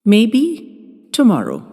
Maybe tomorrow.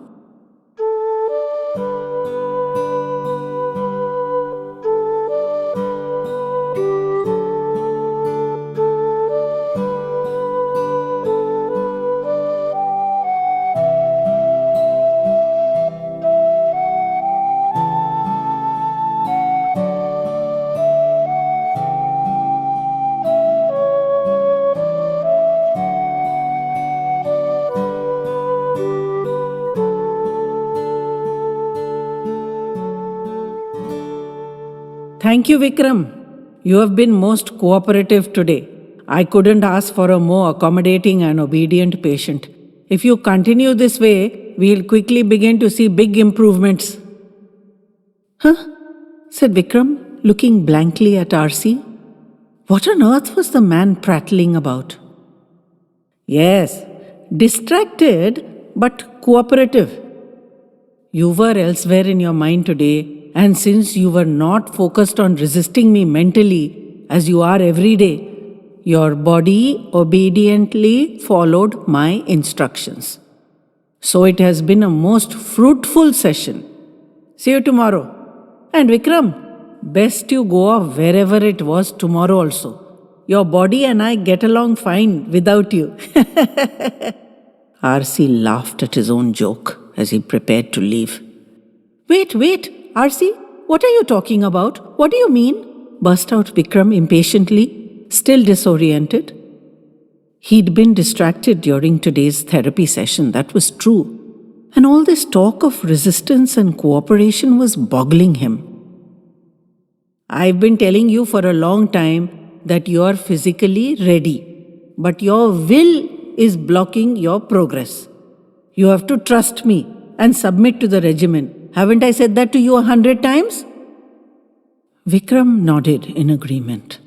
Thank you, Vikram. You have been most cooperative today. I couldn't ask for a more accommodating and obedient patient. If you continue this way, we'll quickly begin to see big improvements. Huh? Said Vikram, looking blankly at RC. What on earth was the man prattling about? Yes, distracted but cooperative. You were elsewhere in your mind today, and since you were not focused on resisting me mentally, as you are every day, your body obediently followed my instructions. So it has been a most fruitful session. See you tomorrow. And Vikram, best you go off wherever it was tomorrow also. Your body and I get along fine without you. RC laughed at his own joke as he prepared to leave. Wait, RC, what are you talking about? What do you mean? Burst out Vikram impatiently, still disoriented. He'd been distracted during today's therapy session, that was true. And all this talk of resistance and cooperation was boggling him. I've been telling you for a long time that you're physically ready, but your will is blocking your progress. You have to trust me and submit to the regimen. Haven't I said that to you 100 times? Vikram nodded in agreement.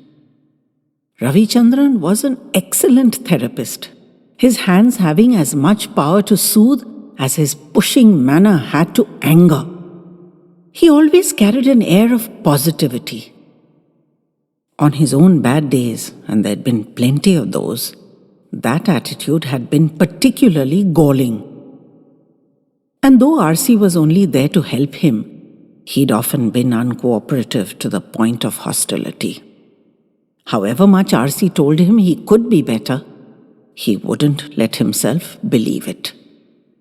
Ravichandran was an excellent therapist, his hands having as much power to soothe as his pushing manner had to anger. He always carried an air of positivity. On his own bad days, and there'd been plenty of those, that attitude had been particularly galling. And though RC was only there to help him, he'd often been uncooperative to the point of hostility. However much RC told him he could be better, he wouldn't let himself believe it.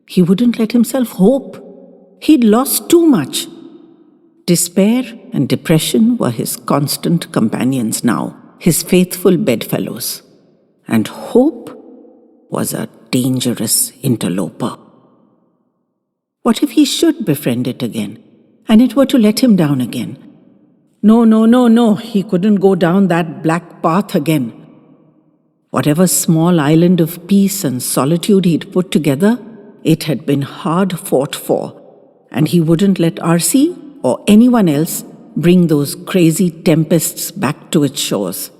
He wouldn't let himself hope. He'd lost too much. Despair and depression were his constant companions now, his faithful bedfellows. And hope was a dangerous interloper. What if he should befriend it again, and it were to let him down again? No, he couldn't go down that black path again. Whatever small island of peace and solitude he'd put together, it had been hard fought for, and he wouldn't let RC or anyone else bring those crazy tempests back to its shores.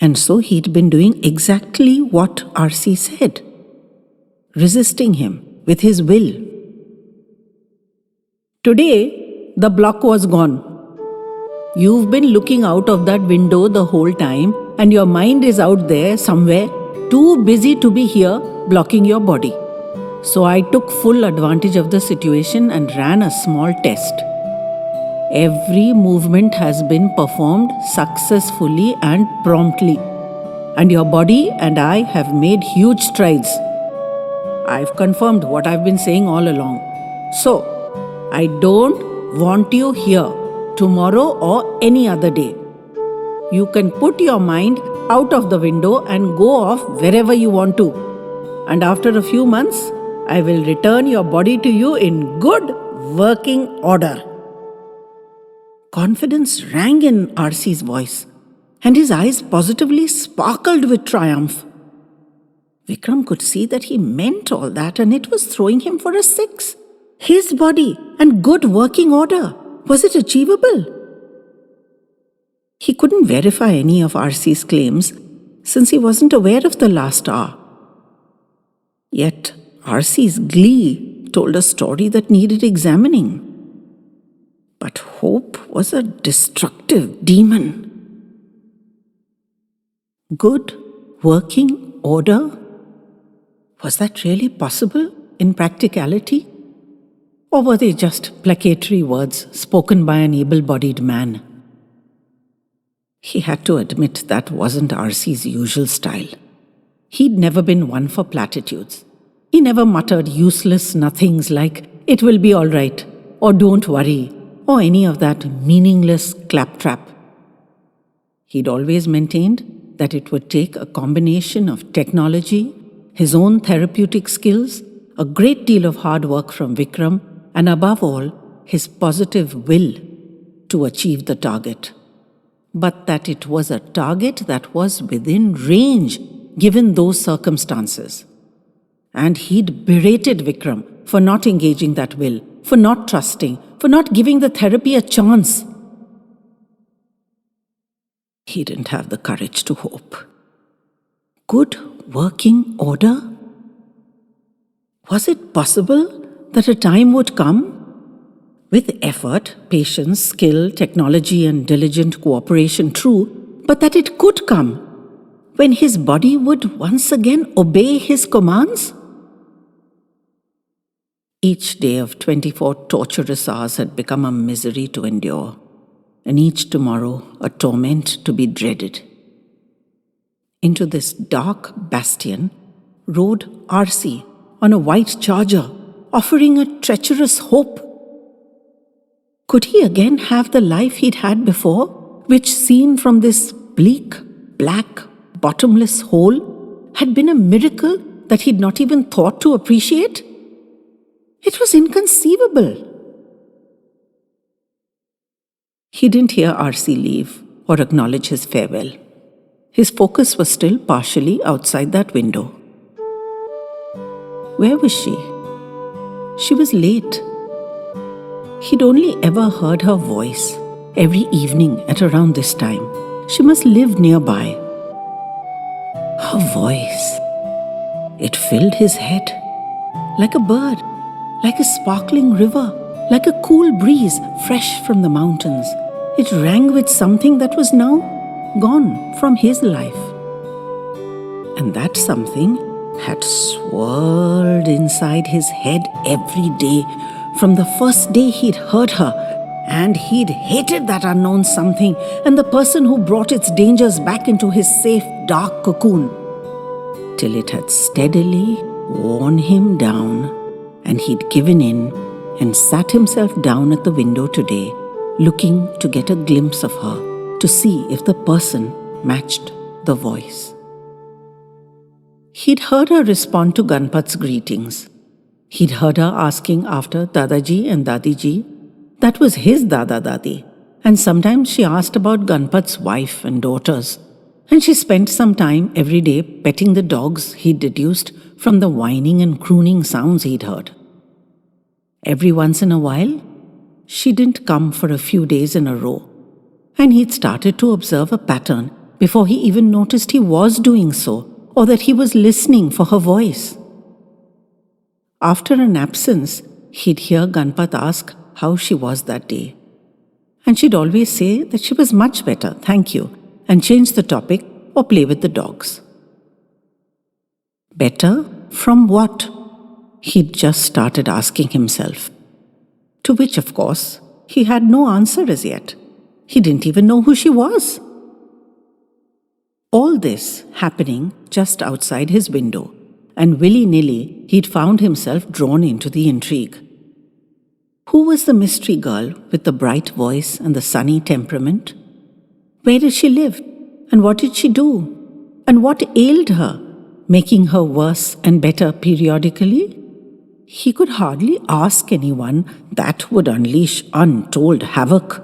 And so he'd been doing exactly what RC said, resisting him with his will. Today, the block was gone. You've been looking out of that window the whole time, and your mind is out there somewhere, too busy to be here, blocking your body. So I took full advantage of the situation and ran a small test. Every movement has been performed successfully and promptly, and your body and I have made huge strides. I've confirmed what I've been saying all along. So, I don't want you here tomorrow or any other day. You can put your mind out of the window and go off wherever you want to. And after a few months, I will return your body to you in good working order. Confidence rang in RC's voice, and his eyes positively sparkled with triumph. Vikram could see that he meant all that, and it was throwing him for a six. His body and good working order. Was it achievable? He couldn't verify any of RC's claims since he wasn't aware of the last hour. Yet RC's glee told a story that needed examining. But hope was a destructive demon. Good working order? Was that really possible in practicality? Or were they just placatory words spoken by an able-bodied man? He had to admit that wasn't R.C.'s usual style. He'd never been one for platitudes. He never muttered useless nothings like, "It will be all right," or "Don't worry," or any of that meaningless claptrap. He'd always maintained that it would take a combination of technology, his own therapeutic skills, a great deal of hard work from Vikram, and above all, his positive will to achieve the target. But that it was a target that was within range given those circumstances. And he'd berated Vikram for not engaging that will, for not trusting, for not giving the therapy a chance. He didn't have the courage to hope. Good working order? Was it possible that a time would come, with effort, patience, skill, technology, and diligent cooperation, true, but that it could come, when his body would once again obey his commands? Each day of 24 torturous hours had become a misery to endure, and each tomorrow a torment to be dreaded. Into this dark bastion rode R.C. on a white charger, offering a treacherous hope. Could he again have the life he'd had before, which, seen from this bleak, black, bottomless hole, had been a miracle that he'd not even thought to appreciate? It was inconceivable. He didn't hear R.C. leave or acknowledge his farewell. His focus was still partially outside that window. Where was she? She was late. He'd only ever heard her voice every evening at around this time. She must live nearby. Her voice. It filled his head like a bird, like a sparkling river, like a cool breeze fresh from the mountains. It rang with something that was now gone from his life. And that something had swirled inside his head every day from the first day he'd heard her, and he'd hated that unknown something and the person who brought its dangers back into his safe, dark cocoon, till it had steadily worn him down, and he'd given in and sat himself down at the window today, looking to get a glimpse of her, to see if the person matched the voice. He'd heard her respond to Ganpat's greetings. He'd heard her asking after Dadaji and Dadiji. That was his Dada-Dadi. And sometimes she asked about Ganpat's wife and daughters. And she spent some time every day petting the dogs he'd deduced from the whining and crooning sounds he'd heard. Every once in a while, she didn't come for a few days in a row, and he'd started to observe a pattern before he even noticed he was doing so, or that he was listening for her voice. After an absence, he'd hear Ganpat ask how she was that day, and she'd always say that she was much better, thank you, and change the topic or play with the dogs. Better from what? He'd just started asking himself. To which, of course, he had no answer as yet. He didn't even know who she was. All this happening just outside his window, and willy-nilly he'd found himself drawn into the intrigue. Who was the mystery girl with the bright voice and the sunny temperament? Where did she live? And what did she do? And what ailed her, making her worse and better periodically? He could hardly ask anyone that would unleash untold havoc.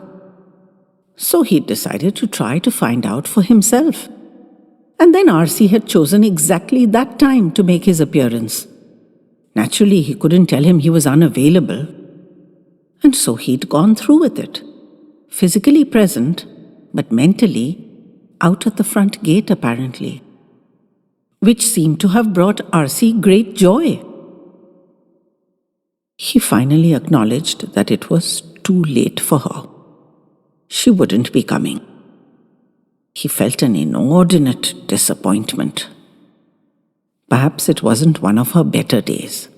So he decided to try to find out for himself. And then R.C. had chosen exactly that time to make his appearance. Naturally, he couldn't tell him he was unavailable. And so he'd gone through with it. Physically present, but mentally out at the front gate apparently. Which seemed to have brought R.C. great joy. He finally acknowledged that it was too late for her. She wouldn't be coming. He felt an inordinate disappointment. Perhaps it wasn't one of her better days.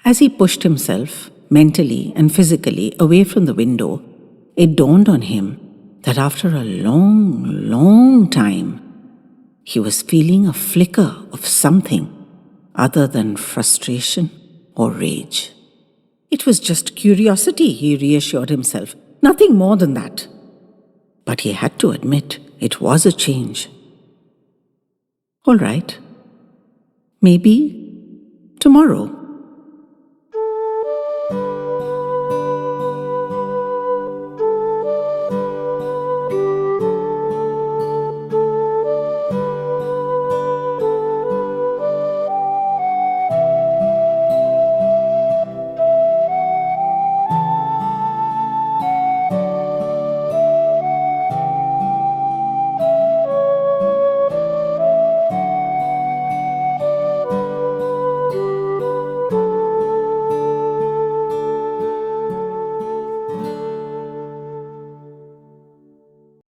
As he pushed himself, mentally and physically, away from the window, it dawned on him that after a long, long time, he was feeling a flicker of something other than frustration or rage. It was just curiosity, he reassured himself, nothing more than that. But he had to admit it was a change. All right, maybe tomorrow.